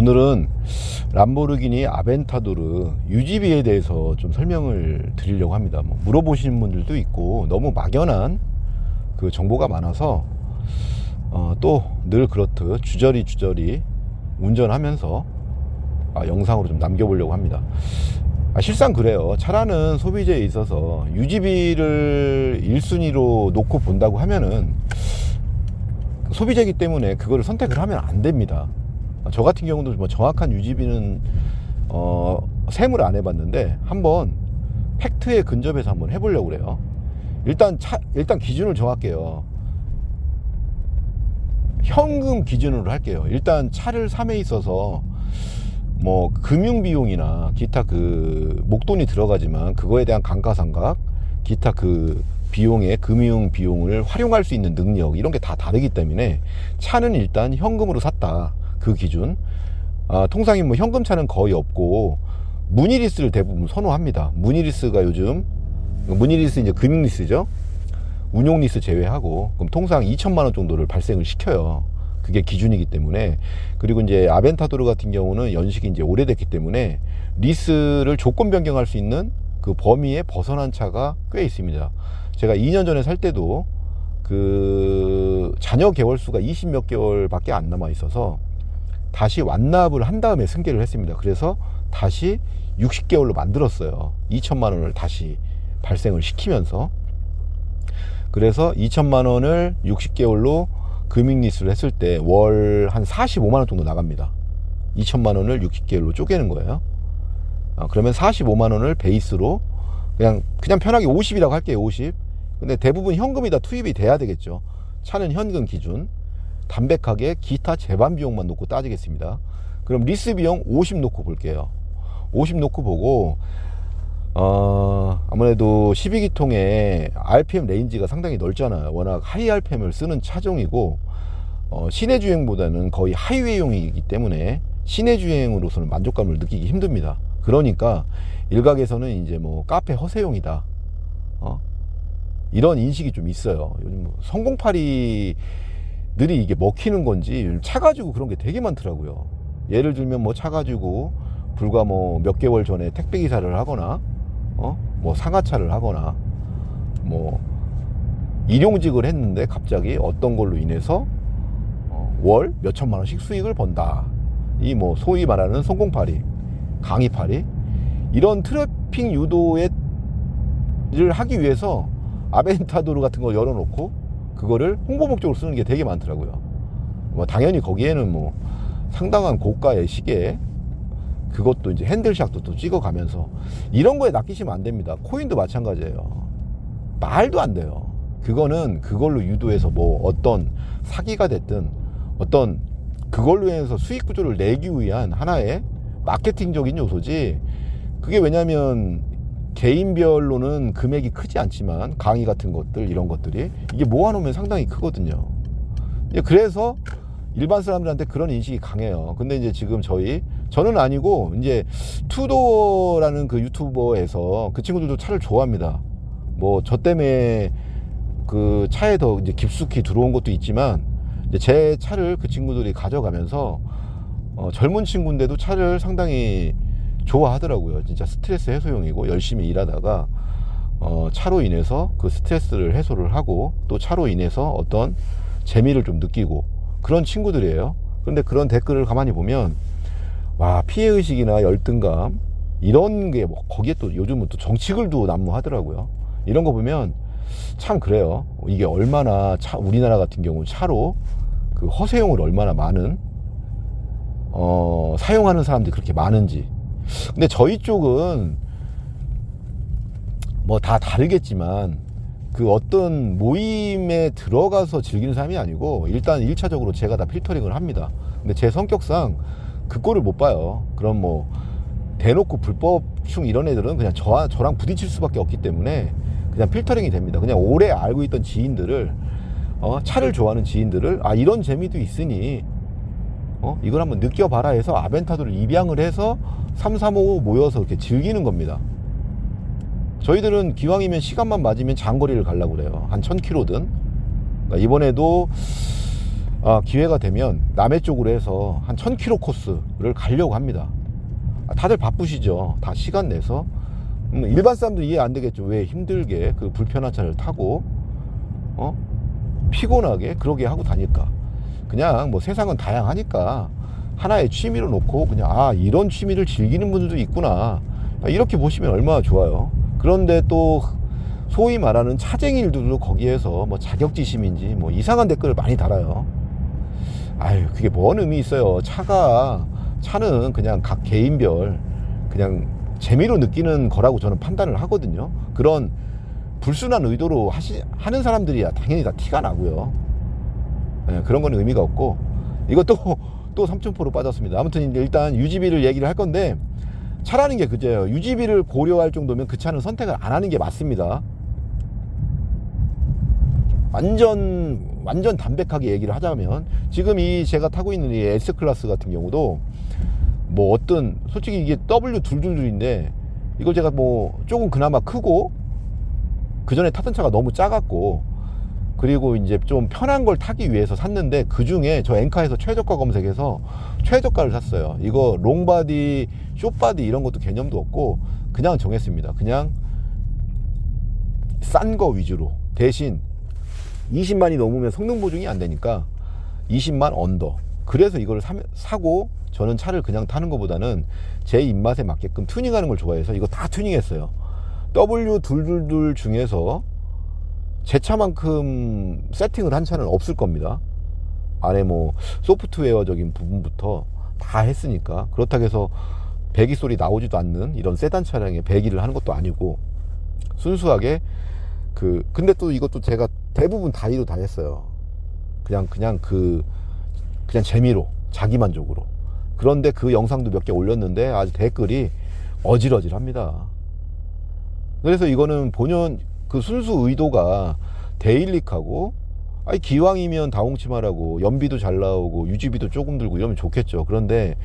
오늘은 람보르기니 아벤타도르 유지비에 대해서 좀 설명을 드리려고 합니다. 뭐 물어보시는 분들도 있고 너무 막연한 그 정보가 많아서 또 늘 그렇듯 주저리 운전하면서 영상으로 좀 남겨보려고 합니다. 실상 그래요. 차라는 소비재에 있어서 유지비를 1순위로 놓고 본다고 하면은 소비재이기 때문에 그거를 선택을 하면 안 됩니다. 저 같은 경우도 뭐 정확한 유지비는 세무를 안 해봤는데 한번 팩트에 근접해서 한번 해보려고 그래요. 일단 기준을 정할게요. 현금 기준으로 할게요. 일단 차를 삼에 있어서 뭐 금융비용이나 기타 그 목돈이 들어가지만 그거에 대한 감가상각, 기타 그 비용의 금융 비용을 활용할 수 있는 능력, 이런 게 다 다르기 때문에 차는 일단 현금으로 샀다, 그 기준. 통상이 뭐 현금차는 거의 없고 무니리스를 대부분 선호합니다. 무니리스가 요즘, 무니리스 이제 금융리스죠. 운용리스 제외하고 그럼 통상 2천만 원 정도를 발생을 시켜요. 그게 기준이기 때문에. 그리고 이제 아벤타도르 같은 경우는 연식이 이제 오래됐기 때문에 리스를 조건 변경할 수 있는 그 범위에 벗어난 차가 꽤 있습니다. 제가 2년 전에 살 때도 그 자녀 개월수가 20 몇 개월밖에 안 남아 있어서 다시 완납을 한 다음에 승계를 했습니다. 그래서 다시 60개월로 만들었어요. 2천만 원을 다시 발생을 시키면서. 그래서 2천만 원을 60개월로 금융리스를 했을 때 월 한 45만 원 정도 나갑니다. 2천만 원을 60개월로 쪼개는 거예요. 그러면 45만 원을 베이스로 그냥 편하게 50이라고 할게요. 50. 근데 대부분 현금이 다 투입이 돼야 되겠죠. 차는 현금 기준. 담백하게 기타 제반 비용만 놓고 따지겠습니다. 그럼 리스 비용 50 놓고 볼게요. 50 놓고 보고 아무래도 12기통의 RPM 레인지가 상당히 넓잖아요. 워낙 하이 RPM을 쓰는 차종이고 시내 주행보다는 거의 하이웨이용이기 때문에 시내 주행으로서는 만족감을 느끼기 힘듭니다. 그러니까 일각에서는 이제 뭐 카페 허세용이다, 이런 인식이 좀 있어요. 요즘 뭐 성공파리들이 이게 먹히는 건지 차 가지고 그런 게 되게 많더라고요. 예를 들면 뭐 차 가지고 불과 뭐 몇 개월 전에 택배 기사를 하거나 뭐 상하차를 하거나 뭐 일용직을 했는데 갑자기 어떤 걸로 인해서 월 몇천만 원씩 수익을 번다. 이 뭐 소위 말하는 성공파리, 강의파리, 이런 트래픽 유도를 하기 위해서 아벤타도르 같은 거 열어놓고 그거를 홍보 목적으로 쓰는 게 되게 많더라고요. 뭐 당연히 거기에는 뭐 상당한 고가의 시계, 그것도 이제 핸들샷도 또 찍어가면서 이런 거에 낚이시면 안 됩니다. 코인도 마찬가지예요. 말도 안 돼요. 그거는 그걸로 유도해서 뭐 어떤 사기가 됐든 어떤 그걸로 인해서 수익 구조를 내기 위한 하나의 마케팅적인 요소지. 그게 왜냐면 개인별로는 금액이 크지 않지만 강의 같은 것들, 이런 것들이 이게 모아놓으면 상당히 크거든요. 그래서 일반 사람들한테 그런 인식이 강해요. 근데 이제 지금 저는 아니고 이제 투도어라는 그 유튜버에서 그 친구들도 차를 좋아합니다. 뭐 저 때문에 그 차에 더 이제 깊숙이 들어온 것도 있지만 이제 제 차를 그 친구들이 가져가면서 젊은 친구인데도 차를 상당히 좋아하더라고요. 진짜 스트레스 해소용이고 열심히 일하다가 차로 인해서 그 스트레스를 해소를 하고 또 차로 인해서 어떤 재미를 좀 느끼고 그런 친구들이에요. 그런데 그런 댓글을 가만히 보면 와, 피해의식이나 열등감 이런 게 뭐 거기에 또 요즘은 또 정치글도 난무하더라고요. 이런 거 보면 참 그래요. 이게 얼마나 우리나라 같은 경우 차로 그 허세용을 얼마나 많은 사용하는 사람들이 그렇게 많은지. 근데 저희 쪽은 뭐 다 다르겠지만 그 어떤 모임에 들어가서 즐기는 사람이 아니고 일단 1차적으로 제가 다 필터링을 합니다. 근데 제 성격상 그 꼴을 못 봐요. 그럼 뭐 대놓고 불법충 이런 애들은 그냥 저랑 부딪힐 수밖에 없기 때문에 그냥 필터링이 됩니다. 그냥 오래 알고 있던 지인들을 차를 좋아하는 지인들을 이런 재미도 있으니 이걸 한번 느껴봐라 해서 아벤타도를 입양을 해서 3, 4, 5 모여서 이렇게 즐기는 겁니다. 저희들은 기왕이면 시간만 맞으면 장거리를 가려고 그래요. 한 1000km든. 그러니까 이번에도 기회가 되면 남해 쪽으로 해서 한 1000km 코스를 가려고 합니다. 다들 바쁘시죠. 다 시간 내서. 일반 사람들 이해 안 되겠죠. 왜 힘들게 그 불편한 차를 타고 피곤하게 그러게 하고 다닐까. 그냥 뭐 세상은 다양하니까 하나의 취미로 놓고 그냥 이런 취미를 즐기는 분들도 있구나, 이렇게 보시면 얼마나 좋아요. 그런데 또 소위 말하는 차쟁이들도 거기에서 뭐 자격지심인지 뭐 이상한 댓글을 많이 달아요. 그게 뭔 의미 있어요. 차는 그냥 각 개인별 그냥 재미로 느끼는 거라고 저는 판단을 하거든요. 그런 불순한 의도로 하는 사람들이야 당연히 다 티가 나고요. 그런 건 의미가 없고, 이것도 또 3000%로 빠졌습니다. 아무튼 일단 유지비를 얘기를 할 건데, 차라는 게 그제요. 유지비를 고려할 정도면 그 차는 선택을 안 하는 게 맞습니다. 완전 담백하게 얘기를 하자면, 지금 제가 타고 있는 이 S클래스 같은 경우도 뭐 솔직히 이게 W222인데 이걸 제가 뭐 조금 그나마 크고, 그 전에 타던 차가 너무 작았고, 그리고 이제 좀 편한 걸 타기 위해서 샀는데, 그 중에 저 엔카에서 최저가 검색해서 최저가를 샀어요. 이거 롱바디, 숏바디 이런 것도 개념도 없고 그냥 정했습니다. 그냥 싼 거 위주로. 대신 20만이 넘으면 성능 보증이 안 되니까 20만 언더. 그래서 이걸 사고, 저는 차를 그냥 타는 것보다는 제 입맛에 맞게끔 튜닝하는 걸 좋아해서 이거 다 튜닝했어요. W222 중에서 제 차만큼 세팅을 한 차는 없을 겁니다. 안에 뭐 소프트웨어적인 부분부터 다 했으니까. 그렇다고 해서 배기 소리 나오지도 않는 이런 세단 차량에 배기를 하는 것도 아니고, 순수하게 근데 또 이것도 제가 대부분 다이로 다 했어요. 그냥 재미로, 자기만족으로. 그런데 그 영상도 몇 개 올렸는데 아주 댓글이 어질어질합니다. 그래서 이거는 본연 그 순수 의도가 데일릭하고, 기왕이면 다홍치마라고 연비도 잘 나오고 유지비도 조금 들고 이러면 좋겠죠. 그런데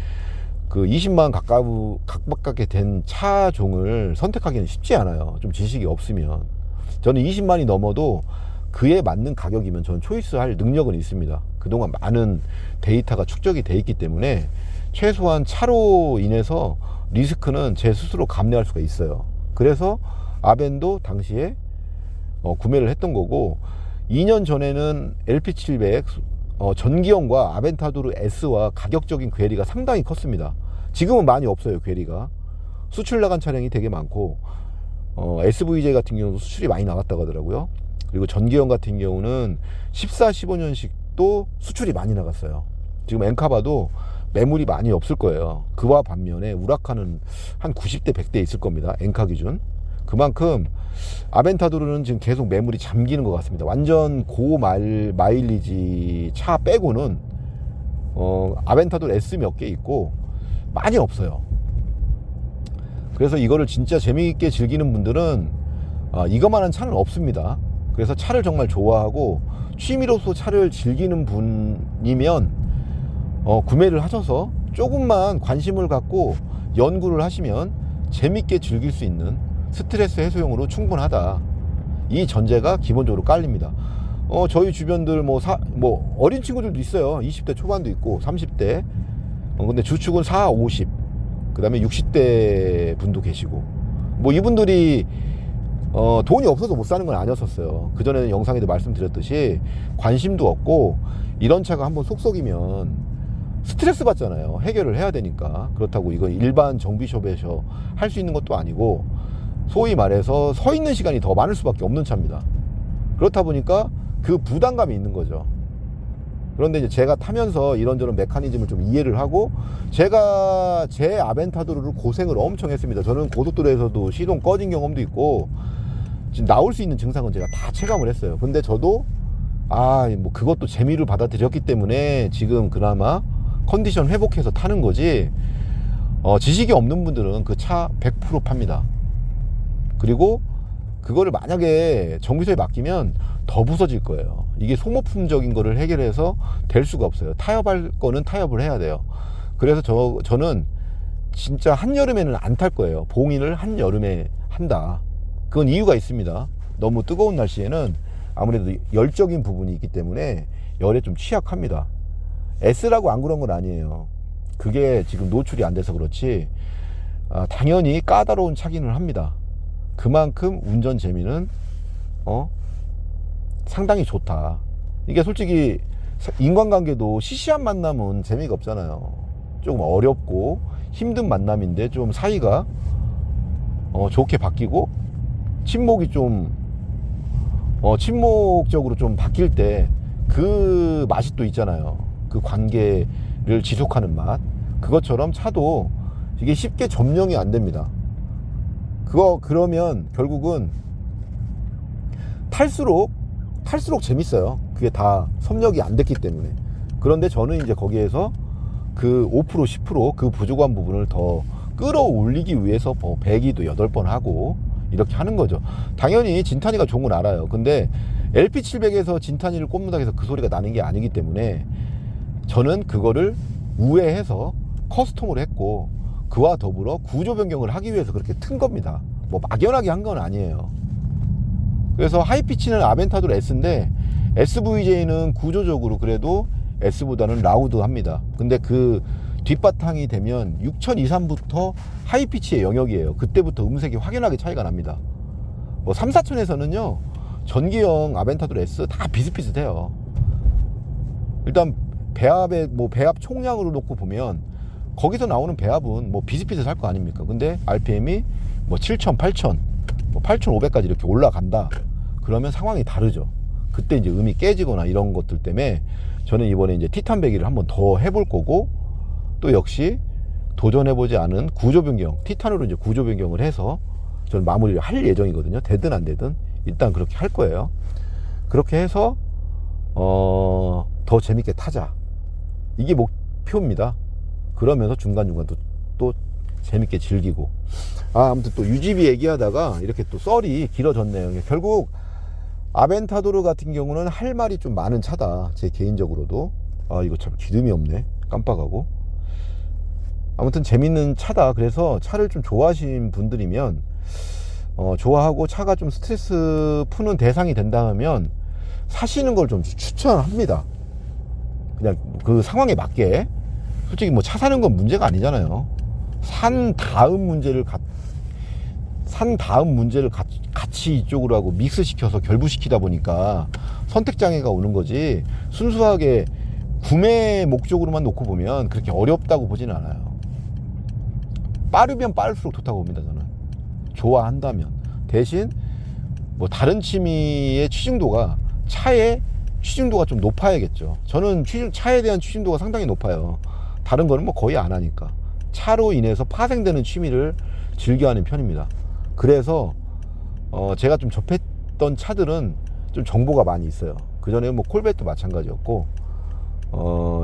그 20만 가깝게 된 차종을 선택하기는 쉽지 않아요. 좀 지식이 없으면. 저는 20만이 넘어도 그에 맞는 가격이면 저는 초이스할 능력은 있습니다. 그동안 많은 데이터가 축적이 돼 있기 때문에 최소한 차로 인해서 리스크는 제 스스로 감내할 수가 있어요. 그래서 아벤도 당시에 구매를 했던 거고, 2년 전에는 LP700 전기형과 아벤타도르 S와 가격적인 괴리가 상당히 컸습니다. 지금은 많이 없어요. 괴리가 수출 나간 차량이 되게 많고, SVJ 같은 경우도 수출이 많이 나갔다고 하더라고요. 그리고 전기형 같은 경우는 14, 15년식도 수출이 많이 나갔어요. 지금 엔카바도 매물이 많이 없을 거예요. 그와 반면에 우라카는 한 90대 100대 있을 겁니다. 엔카 기준. 그만큼 아벤타도르는 지금 계속 매물이 잠기는 것 같습니다. 완전 고마일리지 차 빼고는 아벤타도르 S 몇 개 있고 많이 없어요. 그래서 이거를 진짜 재미있게 즐기는 분들은 이것만한 차는 없습니다. 그래서 차를 정말 좋아하고 취미로서 차를 즐기는 분이면 구매를 하셔서 조금만 관심을 갖고 연구를 하시면 재밌게 즐길 수 있는 스트레스 해소용으로 충분하다, 이 전제가 기본적으로 깔립니다. 저희 주변들 뭐 어린 친구들도 있어요. 20대 초반도 있고 30대. 근데 주축은 4, 50, 그 다음에 60대 분도 계시고, 뭐 이분들이 돈이 없어서 못 사는 건 아니었었어요. 그전에는 영상에도 말씀드렸듯이 관심도 없고, 이런 차가 한번 속썩이면 스트레스 받잖아요. 해결을 해야 되니까. 그렇다고 이건 일반 정비숍에서 할 수 있는 것도 아니고, 소위 말해서 서 있는 시간이 더 많을 수밖에 없는 차입니다. 그렇다 보니까 그 부담감이 있는 거죠. 그런데 이제 제가 타면서 이런저런 메커니즘을 좀 이해를 하고, 제가 제 아벤타도르를 고생을 엄청 했습니다. 저는 고속도로에서도 시동 꺼진 경험도 있고, 지금 나올 수 있는 증상은 제가 다 체감을 했어요. 근데 저도 뭐 그것도 재미를 받아들였기 때문에 지금 그나마 컨디션 회복해서 타는 거지, 지식이 없는 분들은 그 차 100% 팝니다. 그리고 그거를 만약에 정비소에 맡기면 더 부서질 거예요. 이게 소모품적인 거를 해결해서 될 수가 없어요. 타협할 거는 타협을 해야 돼요. 그래서 저는 진짜 한여름에는 안 탈 거예요. 봉인을 한여름에 한다. 그건 이유가 있습니다. 너무 뜨거운 날씨에는 아무래도 열적인 부분이 있기 때문에 열에 좀 취약합니다. S라고 안 그런 건 아니에요. 그게 지금 노출이 안 돼서 그렇지 당연히 까다로운 차기는 합니다. 그만큼 운전 재미는 상당히 좋다. 이게 솔직히 인간관계도 시시한 만남은 재미가 없잖아요. 조금 어렵고 힘든 만남인데 좀 사이가 좋게 바뀌고 친목이 좀 친목적으로 좀 바뀔 때 그 맛이 또 있잖아요. 그 관계를 지속하는 맛. 그것처럼 차도 이게 쉽게 점령이 안 됩니다. 그러면 결국은 탈수록 재밌어요. 그게 다 섭렵이 안 됐기 때문에. 그런데 저는 이제 거기에서 그 5% 10% 부족한 부분을 더 끌어올리기 위해서 배기도 8번 하고 이렇게 하는 거죠. 당연히 진탄이가 좋은 건 알아요. 근데 LP700에서 진탄이를 꼽는다 해서 그 소리가 나는 게 아니기 때문에 저는 그거를 우회해서 커스텀으로 했고 그와 더불어 구조 변경을 하기 위해서 그렇게 튼 겁니다. 뭐 막연하게 한 건 아니에요. 그래서 하이피치는 아벤타도르 S인데 SVJ는 구조적으로 그래도 S보다는 라우드합니다. 근데 그 뒷바탕이 되면 6000 하이피치의 영역이에요. 그때부터 음색이 확연하게 차이가 납니다. 뭐 3, 4천에서는요 전기형 아벤타도르 S 다 비슷비슷해요. 일단 배합의 배합 총량으로 놓고 보면 거기서 나오는 배합은 뭐 비슷비슷할 거 아닙니까? 근데 RPM이 뭐 7000, 8000, 8500까지 이렇게 올라간다. 그러면 상황이 다르죠. 그때 이제 음이 깨지거나 이런 것들 때문에 저는 이번에 이제 티탄 배기를 한번 더 해볼 거고 또 역시 도전해보지 않은 구조 변경, 티탄으로 이제 구조 변경을 해서 저는 마무리를 할 예정이거든요. 되든 안 되든 일단 그렇게 할 거예요. 그렇게 해서 더 재밌게 타자. 이게 목표입니다. 그러면서 중간중간 또 재밌게 즐기고. 아무튼 또 UGB 얘기하다가 이렇게 또 썰이 길어졌네요. 결국 아벤타도르 같은 경우는 할 말이 좀 많은 차다. 제 개인적으로도. 이거 참 기름이 없네. 깜빡하고. 아무튼 재밌는 차다. 그래서 차를 좀 좋아하시는 분들이면 좋아하고 차가 좀 스트레스 푸는 대상이 된다면 사시는 걸 좀 추천합니다. 그냥 그 상황에 맞게. 솔직히 뭐 차 사는 건 문제가 아니잖아요. 산 다음 문제를 같이 이쪽으로 하고 믹스시켜서 결부시키다 보니까 선택장애가 오는 거지, 순수하게 구매 목적으로만 놓고 보면 그렇게 어렵다고 보지는 않아요. 빠르면 빠를수록 좋다고 봅니다. 저는 좋아한다면. 대신 뭐 다른 취미의 취중도가, 차의 취중도가 좀 높아야겠죠. 저는 차에 대한 취중도가 상당히 높아요. 다른 거는 뭐 거의 안 하니까. 차로 인해서 파생되는 취미를 즐겨하는 편입니다. 그래서 제가 좀 접했던 차들은 좀 정보가 많이 있어요. 그 전에 뭐 콜벳도 마찬가지였고,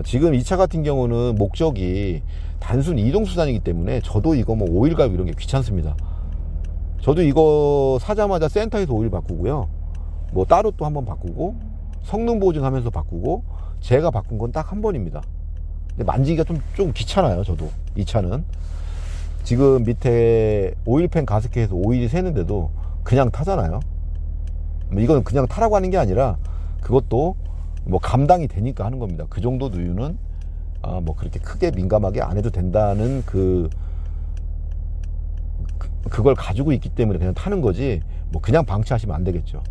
지금 이 차 같은 경우는 목적이 단순 이동수단이기 때문에 저도 이거 뭐 오일 갈고 이런 게 귀찮습니다. 저도 이거 사자마자 센터에서 오일 바꾸고요. 뭐 따로 또 한번 바꾸고, 성능 보증하면서 바꾸고, 제가 바꾼 건 딱 한 번입니다. 근데 만지기가 좀 귀찮아요. 저도 이 차는 지금 밑에 오일팬 가습기에서 오일이 새는데도 그냥 타잖아요. 이건 그냥 타라고 하는 게 아니라 그것도 뭐 감당이 되니까 하는 겁니다. 그 정도 누유는 뭐 그렇게 크게 민감하게 안 해도 된다는 그걸 가지고 있기 때문에 그냥 타는 거지, 뭐 그냥 방치하시면 안 되겠죠.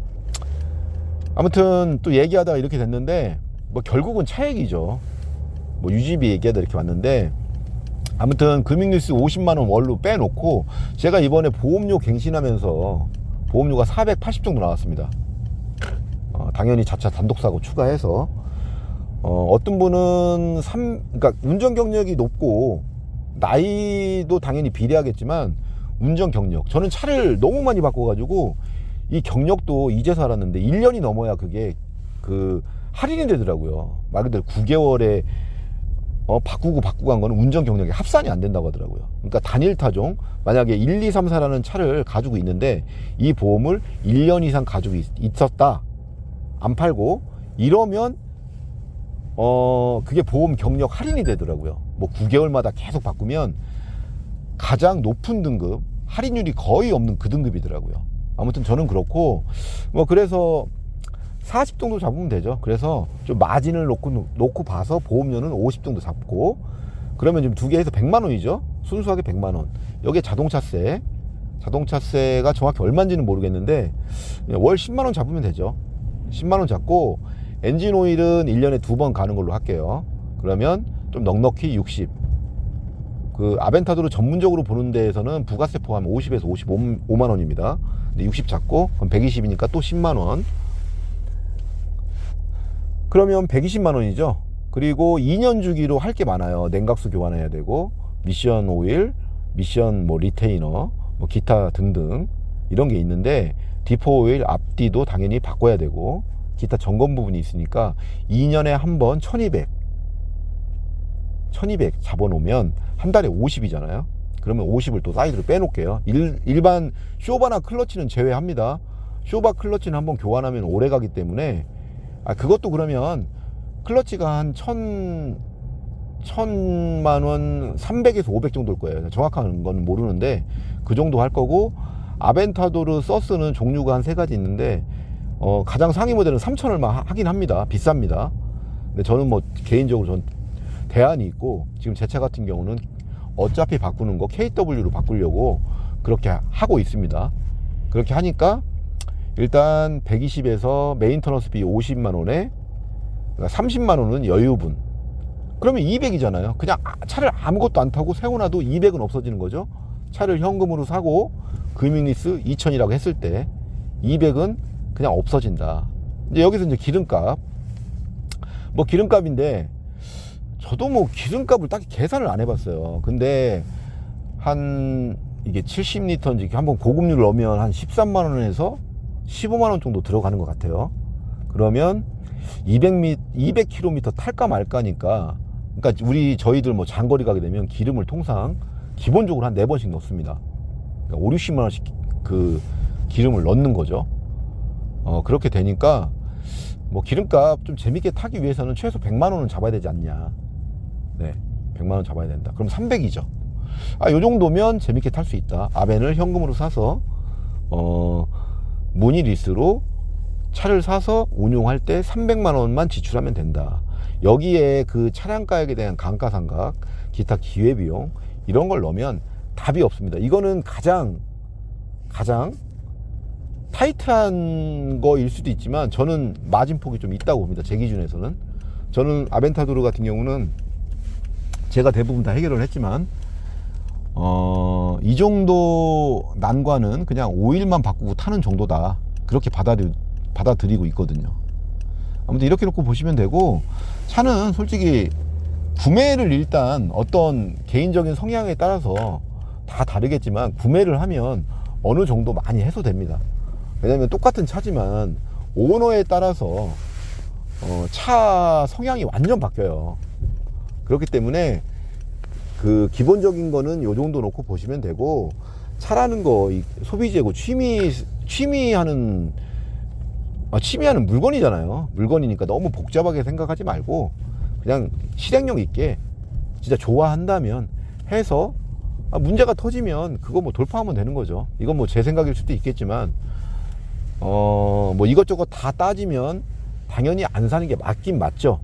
아무튼 또 얘기하다가 이렇게 됐는데 뭐 결국은 차 얘기죠. 뭐 UGB 얘기하다 이렇게 왔는데, 아무튼 금융뉴스 50만원 원로 빼놓고 제가 이번에 보험료 갱신하면서 보험료가 480 정도 나왔습니다. 당연히 자차 단독사고 추가해서 어떤 분은 그러니까 운전 경력이 높고 나이도 당연히 비례하겠지만 운전 경력, 저는 차를 너무 많이 바꿔가지고 이 경력도 이제서 알았는데 1년이 넘어야 그게 할인이 되더라고요. 말 그대로 9개월에 바꾸고 한 거는 운전 경력이 합산이 안 된다고 하더라고요. 그러니까 단일 타종, 만약에 1, 2, 3, 4라는 차를 가지고 있는데 이 보험을 1년 이상 가지고 있었다, 안 팔고 이러면 그게 보험 경력 할인이 되더라고요. 뭐 9개월마다 계속 바꾸면 가장 높은 등급, 할인율이 거의 없는 그 등급이더라고요. 아무튼 저는 그렇고, 뭐 그래서 40 정도 잡으면 되죠. 그래서 좀 마진을 놓고 봐서 보험료는 50 정도 잡고, 그러면 지금 두 개 해서 100만 원이죠. 순수하게 100만 원. 여기에 자동차세가 정확히 얼마인지는 모르겠는데 월 10만 원 잡으면 되죠. 10만 원 잡고 엔진 오일은 1년에 2번 가는 걸로 할게요. 그러면 좀 넉넉히 60. 그 아벤타도를 전문적으로 보는 데에서는 부가세 포함 50에서 55만 원입니다. 근데 60 잡고 그럼 120이니까 또 10만 원. 그러면 120만 원이죠. 그리고 2년 주기로 할 게 많아요. 냉각수 교환해야 되고, 미션 오일, 미션 뭐 리테이너, 뭐 기타 등등 이런 게 있는데, 디포 오일 앞뒤도 당연히 바꿔야 되고, 기타 점검 부분이 있으니까 2년에 한 번 1200 잡아놓으면 한 달에 50이잖아요. 그러면 50을 또 사이드로 빼놓을게요. 일반 쇼바나 클러치는 제외합니다. 쇼바 클러치는 한번 교환하면 오래 가기 때문에, 그것도 그러면 클러치가 한 1000만 원, 300에서 500 정도일 거예요. 정확한 건 모르는데 그 정도 할 거고, 아벤타도르 서스는 종류가 한 3가지 있는데 가장 상위 모델은 3,000얼마 하긴 합니다. 비쌉니다. 근데 저는 뭐 개인적으로 전 대안이 있고, 지금 제 차 같은 경우는 어차피 바꾸는 거 KW로 바꾸려고 그렇게 하고 있습니다. 그렇게 하니까 일단 120에서 메인터너스비 50만 원에 30만 원은 여유분. 그러면 200이잖아요. 그냥 차를 아무것도 안 타고 세워놔도 200은 없어지는 거죠. 차를 현금으로 사고 금융리스 2000이라고 했을 때 200은 그냥 없어진다. 이제 여기서 이제 기름값. 뭐 기름값인데, 저도 뭐 기름값을 딱히 계산을 안 해봤어요. 근데 한 이게 70리터인지 한번 고급류를 넣으면 한 13만 원에서 15만 원 정도 들어가는 것 같아요. 그러면 200km 탈까 말까니까, 그러니까 저희들 뭐 장거리 가게 되면 기름을 통상 기본적으로 한 4번씩 넣습니다. 그러니까 5, 60만 원씩 그 기름을 넣는 거죠. 그렇게 되니까 뭐 기름값 좀 재밌게 타기 위해서는 최소 100만 원은 잡아야 되지 않냐. 네, 100만 원 잡아야 된다. 그럼 300이죠. 요 정도면 재밌게 탈 수 있다. 아벤을 현금으로 사서 무늬리스로 차를 사서 운용할 때 300만 원만 지출하면 된다. 여기에 그 차량 가격에 대한 감가상각, 기타 기회비용 이런 걸 넣으면 답이 없습니다. 이거는 가장 타이트한 거일 수도 있지만 저는 마진폭이 좀 있다고 봅니다. 제 기준에서는. 저는 아벤타도르 같은 경우는 제가 대부분 다 해결을 했지만 이 정도 난관은 그냥 오일만 바꾸고 타는 정도다. 그렇게 받아들이고 있거든요. 아무튼 이렇게 놓고 보시면 되고, 차는 솔직히 구매를 일단 어떤 개인적인 성향에 따라서 다 다르겠지만 구매를 하면 어느 정도 많이 해소됩니다. 왜냐면 똑같은 차지만 오너에 따라서 차 성향이 완전 바뀌어요. 그렇기 때문에 그 기본적인 거는 요 정도 놓고 보시면 되고, 차라는 거 소비재고 취미하는 물건이잖아요. 물건이니까 너무 복잡하게 생각하지 말고 그냥 실행력 있게 진짜 좋아한다면 해서 문제가 터지면 그거 뭐 돌파하면 되는 거죠. 이건 뭐 제 생각일 수도 있겠지만 뭐 이것저것 다 따지면 당연히 안 사는 게 맞긴 맞죠.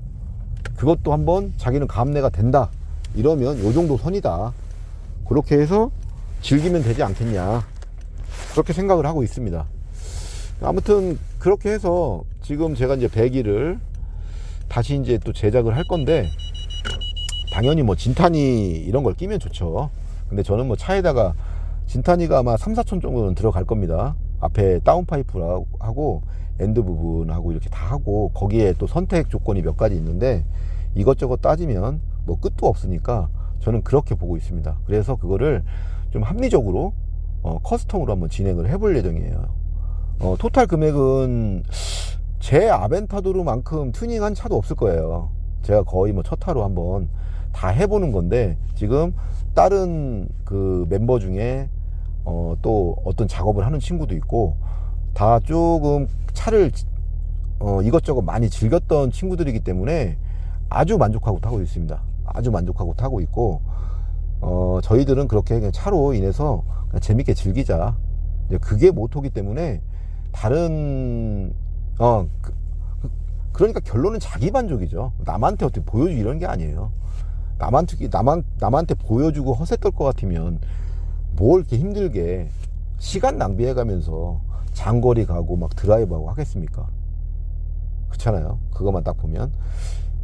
그것도 한번 자기는 감내가 된다 이러면 요 정도 선이다, 그렇게 해서 즐기면 되지 않겠냐, 그렇게 생각을 하고 있습니다. 아무튼 그렇게 해서 지금 제가 이제 배기를 다시 이제 또 제작을 할 건데, 당연히 뭐 진탄이 이런 걸 끼면 좋죠. 근데 저는 뭐 차에다가 진탄이가 아마 3, 4천 정도는 들어갈 겁니다. 앞에 다운파이프하고 엔드 부분하고 이렇게 다 하고, 거기에 또 선택 조건이 몇 가지 있는데 이것저것 따지면 뭐 끝도 없으니까 저는 그렇게 보고 있습니다. 그래서 그거를 좀 합리적으로 커스텀으로 한번 진행을 해볼 예정이에요. 토탈 금액은 제 아벤타도르만큼 튜닝한 차도 없을 거예요. 제가 거의 뭐 첫 타로 한번 다 해보는 건데, 지금 다른 그 멤버 중에 또 어떤 작업을 하는 친구도 있고, 다 조금 차를 이것저것 많이 즐겼던 친구들이기 때문에 아주 만족하고 타고 있습니다. 아주 만족하고 타고 있고, 저희들은 그렇게 그냥 차로 인해서 그냥 재밌게 즐기자, 그게 모토기 때문에 다른 그러니까 결론은 자기 만족이죠. 남한테 어떻게 보여주고 이런 게 아니에요. 남한테 보여주고 허세 떨 것 같으면 뭘 이렇게 힘들게 시간 낭비해 가면서 장거리 가고 막 드라이브하고 하겠습니까? 그렇잖아요. 그것만 딱 보면.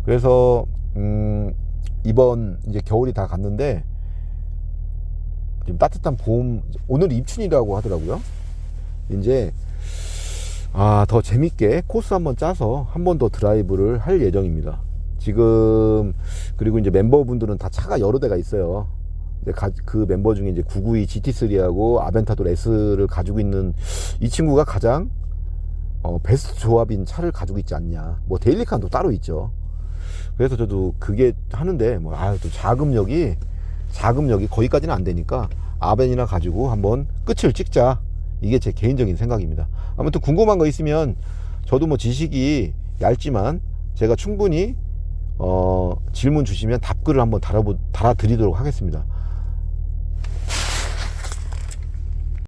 그래서 이번 이제 겨울이 다 갔는데 지금 따뜻한 봄, 오늘 입춘이라고 하더라고요. 이제 더 재밌게 코스 한번 짜서 한 번 더 드라이브를 할 예정입니다. 지금 그리고 이제 멤버분들은 다 차가 여러 대가 있어요. 그 멤버 중에 이제 992 GT3하고 아벤타돌 S를 가지고 있는 이 친구가 가장 베스트 조합인 차를 가지고 있지 않냐. 뭐 데일리칸도 따로 있죠. 그래서 저도 그게 하는데 또 자금력이 거기까지는 안 되니까 아벤이나 가지고 한번 끝을 찍자. 이게 제 개인적인 생각입니다. 아무튼 궁금한 거 있으면 저도 뭐 지식이 얇지만 제가 충분히 질문 주시면 답글을 한번 달아드리도록 하겠습니다.